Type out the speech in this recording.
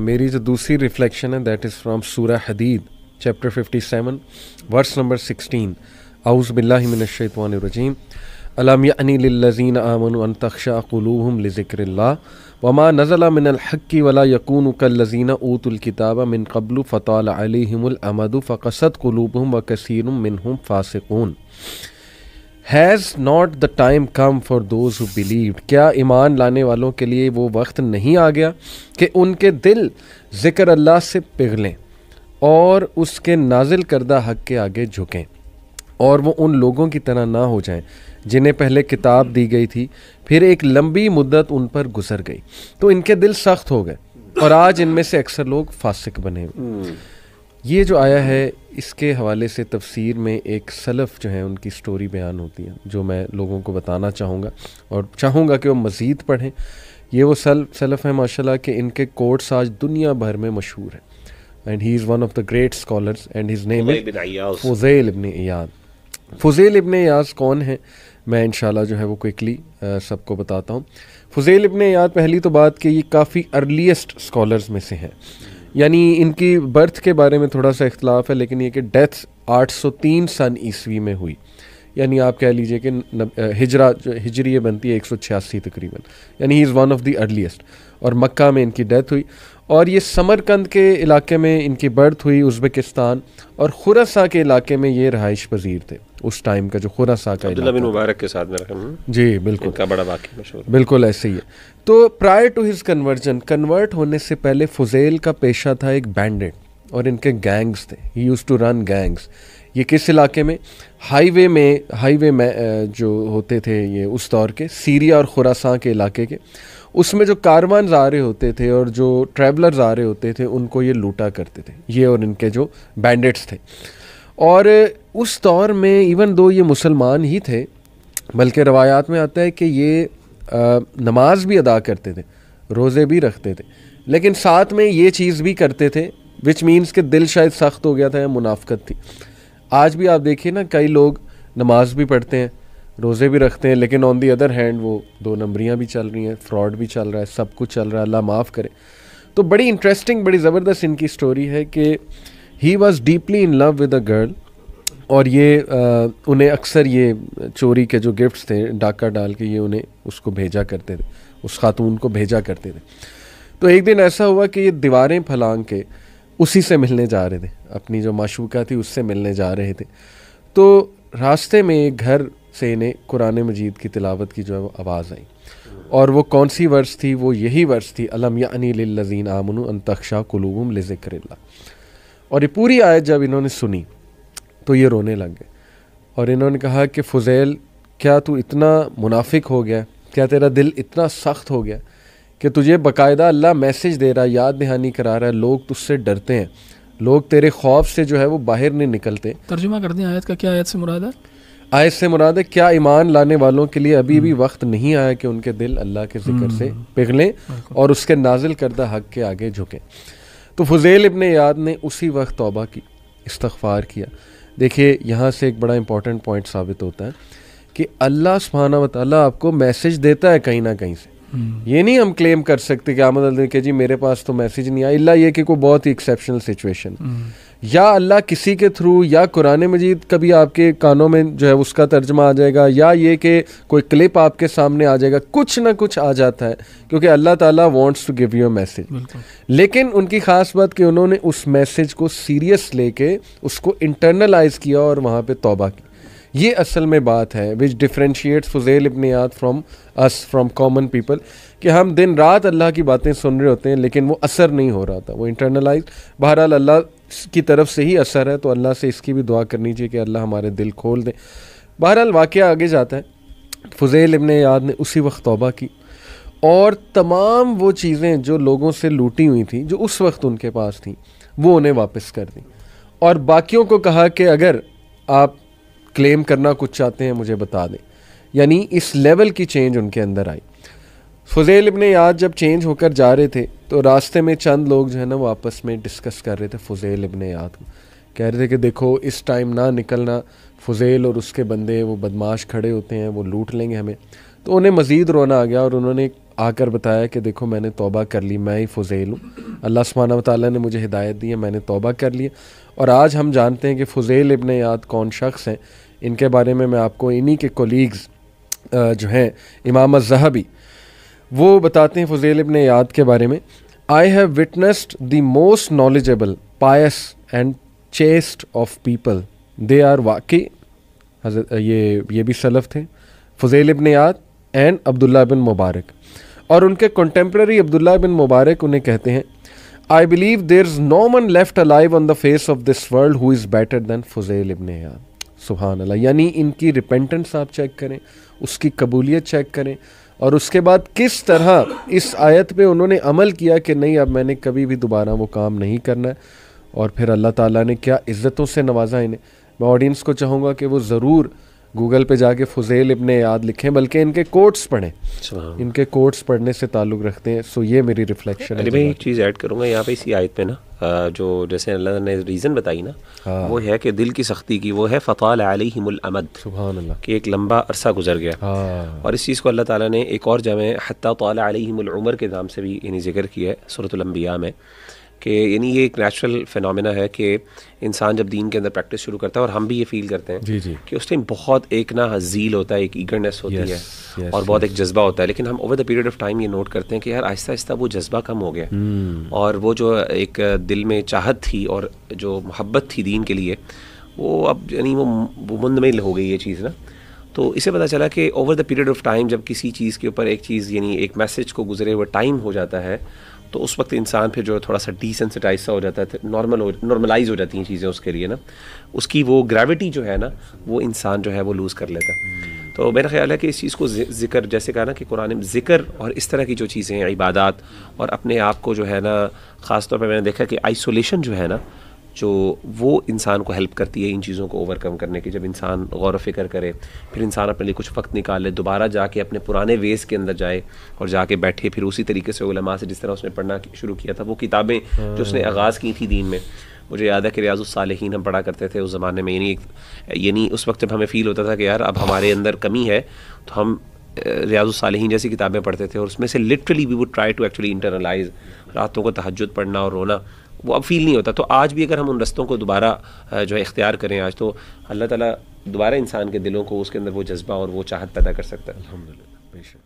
میری جو دوسری ریفلیکشن ہے دیٹ از فرام سورہ حدید چیپٹر 57 ورس نمبر 16. اعوذ باللہ من الشیطان الرجیم. الم یعنی للذین آمنوا ان تخشع قلوبهم لذکر اللہ وما نزل من الحق ولا یکونوا کالذین اوتوا الکتاب من قبل فطال علیہم الامد فقست قلوبهم وکثیر منہم فاسقون. Has not the time come for those who believed؟ کیا ایمان لانے والوں کے لیے وہ وقت نہیں آ گیا کہ ان کے دل ذکر اللہ سے پگھلیں اور اس کے نازل کردہ حق کے آگے جھکیں اور وہ ان لوگوں کی طرح نہ ہو جائیں جنہیں پہلے کتاب دی گئی تھی پھر ایک لمبی مدت ان پر گزر گئی تو ان کے دل سخت ہو گئے اور آج ان میں سے اکثر لوگ فاسق بنے ہوئے. یہ جو آیا ہے اس کے حوالے سے تفسیر میں ایک سلف جو ہیں ان کی سٹوری بیان ہوتی ہے جو میں لوگوں کو بتانا چاہوں گا اور چاہوں گا کہ وہ مزید پڑھیں. یہ وہ سلف ہیں ماشاءاللہ کہ ان کے کوٹس آج دنیا بھر میں مشہور ہیں. And he is one of the great scholars and his name is Fuzail ibn Ayaz. Fuzail ibn ایاض کون ہیں میں انشاءاللہ جو ہے وہ کوئکلی سب کو بتاتا ہوں. فضیل ابن ایاض پہلی تو بات کہ یہ کافی ارلیسٹ اسکالرز میں سے ہیں. یعنی ان کی برتھ کے بارے میں تھوڑا سا اختلاف ہے لیکن یہ کہ ڈیتھ 803 سن عیسوی میں ہوئی. یعنی آپ کہہ لیجئے کہ ہجری بنتی ہے 186 تقریباً. یعنی he is one of the earliest. اور مکہ میں ان کی ڈیتھ ہوئی اور یہ سمرقند کے علاقے میں ان کی برتھ ہوئی ازبکستان اور خراساں کے علاقے میں یہ رہائش پذیر تھے اس ٹائم کا جو خراساں کا عبداللہ بن مبارک کے ساتھ میرا جی بالکل کا بڑا واقعہ مشہور بالکل ایسے ہی ہے. تو prior to his conversion convert ہونے سے پہلے فضیل کا پیشہ تھا ایک بینڈٹ اور ان کے گینگز تھے. ہی یوز ٹو رن گینگز. یہ کس علاقے میں ہائی وے میں جو ہوتے تھے یہ اس دور کے سیریا اور خراساں کے علاقے کے اس میں جو کاروانز آ رہے ہوتے تھے اور جو ٹریولرز آ رہے ہوتے تھے ان کو یہ لوٹا کرتے تھے یہ اور ان کے جو بینڈٹس تھے. اور اس دور میں ایون دو یہ مسلمان ہی تھے بلکہ روایات میں آتا ہے کہ یہ نماز بھی ادا کرتے تھے روزے بھی رکھتے تھے لیکن ساتھ میں یہ چیز بھی کرتے تھے وچ مینس کہ دل شاید سخت ہو گیا تھا یا منافقت تھی. آج بھی آپ دیکھیے نا کئی لوگ نماز بھی پڑھتے ہیں روزے بھی رکھتے ہیں لیکن آن دی ادر ہینڈ وہ 2 نمبریاں بھی چل رہی ہیں فراڈ بھی چل رہا ہے سب کچھ چل رہا ہے اللہ معاف کرے. تو بڑی انٹرسٹنگ بڑی زبردست ان کی سٹوری ہے کہ he was deeply in love with a girl اور یہ انہیں اکثر یہ چوری کے جو گفٹس تھے ڈاکہ ڈال کے یہ انہیں اس کو بھیجا کرتے تھے اس خاتون کو بھیجا کرتے تھے. تو ایک دن ایسا ہوا کہ یہ دیواریں پھلانگ کے اسی سے ملنے جا رہے تھے اپنی جو معشوقہ تھی اس سے ملنے جا رہے تھے. تو راستے میں ایک گھر سے انہیں قرآن مجید کی تلاوت کی جو ہے وہ آواز آئی اور وہ کون سی ورس تھی وہ یہی ورس تھی الم یعنی للذین آمنوا ان تخشع قلوبہم لذکر اللہ. اور یہ پوری آیت جب انہوں نے سنی تو یہ رونے لگ گئے اور انہوں نے کہا کہ فضیل کیا تو اتنا منافق ہو گیا کیا تیرا دل اتنا سخت ہو گیا کہ تجھے باقاعدہ اللہ میسج دے رہا یاد دہانی کرا رہا ہے لوگ تجھ سے ڈرتے ہیں لوگ تیرے خوف سے جو ہے وہ باہر نہیں نکلتے. ترجمہ کر دیں آیت کا کیا آیت سے مراد ہے؟ آیت سے مراد ہے کیا ایمان لانے والوں کے لیے ابھی بھی وقت نہیں آیا کہ ان کے دل اللہ کے ذکر سے پگھلیں اور اس کے نازل کردہ حق کے آگے جھکیں. تو فضیل ابن ایاض نے اسی وقت توبہ کی استغفار کیا. دیکھیے یہاں سے ایک بڑا امپورٹنٹ پوائنٹ ثابت ہوتا ہے کہ اللہ سبحانہ و تعالیٰ آپ کو میسج دیتا ہے کہیں نہ کہیں سے. یہ نہیں ہم کلیم کر سکتے کہ آمد کہ جی میرے پاس تو میسج نہیں آیا الا یہ کہ کوئی بہت ہی ایکسیپشنل سچویشن یا اللہ کسی کے تھرو یا قرآن مجید کبھی آپ کے کانوں میں جو ہے اس کا ترجمہ آ جائے گا یا یہ کہ کوئی کلپ آپ کے سامنے آ جائے گا کچھ نہ کچھ آ جاتا ہے کیونکہ اللہ تعالیٰ wants to give you a message. لیکن ان کی خاص بات کہ انہوں نے اس میسج کو سیریس لے کے اس کو انٹرنلائز کیا اور وہاں پہ توبہ کی. یہ اصل میں بات ہے وچ differentiates Fuzail ibn Ayaz from common people کہ ہم دن رات اللہ کی باتیں سن رہے ہوتے ہیں لیکن وہ اثر نہیں ہو رہا تھا وہ انٹرنلائز. بہرحال اللہ کی طرف سے ہی اثر ہے تو اللہ سے اس کی بھی دعا کرنی چاہیے کہ اللہ ہمارے دل کھول دیں. بہرحال واقعہ آگے جاتا ہے. فضیل ابن ایاض نے اسی وقت توبہ کی اور تمام وہ چیزیں جو لوگوں سے لوٹی ہوئی تھیں جو اس وقت ان کے پاس تھیں وہ انہیں واپس کر دیں اور باقیوں کو کہا کہ اگر آپ کلیم کرنا کچھ چاہتے ہیں مجھے بتا دیں. یعنی اس لیول کی چینج ان کے اندر آئی. فضیل ابن ایاض جب چینج ہو کر جا رہے تھے تو راستے میں چند لوگ جو ہے نا وہ آپس میں ڈسکس کر رہے تھے فضیل ابن ایاض کو کہہ رہے تھے کہ دیکھو اس ٹائم نہ نکلنا فضیل اور اس کے بندے وہ بدماش کھڑے ہوتے ہیں وہ لوٹ لیں گے ہمیں. تو انہیں مزید رونا آ گیا اور انہوں نے آ کر بتایا کہ دیکھو میں نے توبہ کر لی, میں ہی فضیل ہوں, اللہ سبحانہ و تعالیٰ نے مجھے ہدایت دی ہے, میں نے توبہ کر لی. اور آج ہم جانتے ہیں کہ فضیل ابن عیاض کون شخص ہیں. ان کے بارے میں آپ کو انہی کے کولیگز جو ہیں امام الذہبی وہ بتاتے ہیں فضیل ابن عیاض کے بارے میں. I have witnessed the most knowledgeable, pious and chaste of people. They are واقعی حضرت یہ بھی سلف تھے, فضیل ابن عیاض اینڈ عبداللہ بن مبارک. اور ان کے کنٹمپرری عبداللہ بن مبارک انہیں کہتے ہیں I believe there is no one left alive on the face of this world who is better than Fuzail ابن عیاض. سبحان اللہ. یعنی ان کی ریپینٹنس آپ چیک کریں, اس کی قبولیت چیک کریں, اور اس کے بعد کس طرح اس آیت پہ انہوں نے عمل کیا کہ نہیں اب میں نے کبھی بھی دوبارہ وہ کام نہیں کرنا ہے. اور پھر اللہ تعالیٰ نے کیا عزتوں سے نوازا انہیں. میں آڈینس کو چاہوں گا کہ وہ ضرور گوگل پہ جا کے فضیل ابن عیاض لکھیں, بلکہ ان کے کوٹس پڑھیں, ان کے کوٹس پڑھنے سے تعلق رکھتے ہیں. سو یہ میری ریفلیکشن ہے. میں ایک چیز ایڈ کروں گا یہاں پہ اسی آیت پہ نا, جو جیسے اللہ نے ریزن بتائی نا, وہ ہے کہ دل کی سختی کی, وہ ہے فطال علیہم الامد. سبحان اللہ. کہ ایک لمبا عرصہ گزر گیا. اور اس چیز کو اللہ تعالیٰ نے ایک اور جگہ حتی طال علیہم العمر کے نام سے بھی یعنی ذکر کیا ہے سورۃ الانبیاء میں, کہ یعنی یہ ایک نیچرل فینومینا ہے کہ انسان جب دین کے اندر پریکٹس شروع کرتا ہے, اور ہم بھی یہ فیل کرتے ہیں کہ اس ٹائم بہت ایک نا ذیل ہوتا ہے, ایک ایگرنیس ہوتی ہے, اور بہت ایک جذبہ ہوتا ہے. لیکن ہم over the period of time یہ نوٹ کرتے ہیں کہ یار آہستہ آہستہ وہ جذبہ کم ہو گیا, اور وہ جو ایک دل میں چاہت تھی اور جو محبت تھی دین کے لیے, وہ اب یعنی وہ مندمل ہو گئی یہ چیز نا. تو اسے پتہ چلا کہ over the period of time جب کسی چیز کے اوپر ایک چیز یعنی ایک میسج کو گزرے ہوئے ٹائم ہو جاتا ہے, تو اس وقت انسان پھر جو تھوڑا سا ڈیسنسٹائز سا ہو جاتا ہے, نارملائز ہو جاتی ہیں چیزیں اس کے لیے نا, اس کی وہ گریوٹی جو ہے نا وہ انسان جو ہے وہ لوز کر لیتا ہے. تو میرا خیال ہے کہ اس چیز کو ذکر, جیسے کہا نا کہ قرآن میں ذکر اور اس طرح کی جو چیزیں ہیں عبادات, اور اپنے آپ کو جو ہے نا خاص طور پہ میں نے دیکھا کہ آئسولیشن جو ہے نا, جو وہ انسان کو ہیلپ کرتی ہے ان چیزوں کو اوور کم کرنے کی. جب انسان غور و فکر کرے, پھر انسان اپنے لیے کچھ وقت نکالے, دوبارہ جا کے اپنے پرانے ویز کے اندر جائے اور جا کے بیٹھے, پھر اسی طریقے سے علماء سے جس طرح اس نے پڑھنا شروع کیا تھا, وہ کتابیں جو اس نے آغاز کی تھی دین میں. مجھے یاد ہے کہ ریاض الصالحین ہم پڑھا کرتے تھے اس زمانے میں, یعنی اس وقت جب ہمیں فیل ہوتا تھا کہ یار اب ہمارے اندر کمی ہے, تو ہم ریاض الصالحین جیسی کتابیں پڑھتے تھے, اور اس میں سے literally we would try to actually internalise. راتوں کو تہجد پڑھنا اور رونا وہ اب فیل نہیں ہوتا. تو آج بھی اگر ہم ان رستوں کو دوبارہ جو ہے اختیار کریں آج, تو اللہ تعالیٰ دوبارہ انسان کے دلوں کو اس کے اندر وہ جذبہ اور وہ چاہت پیدا کر سکتا ہے. الحمدللہ. بے شک.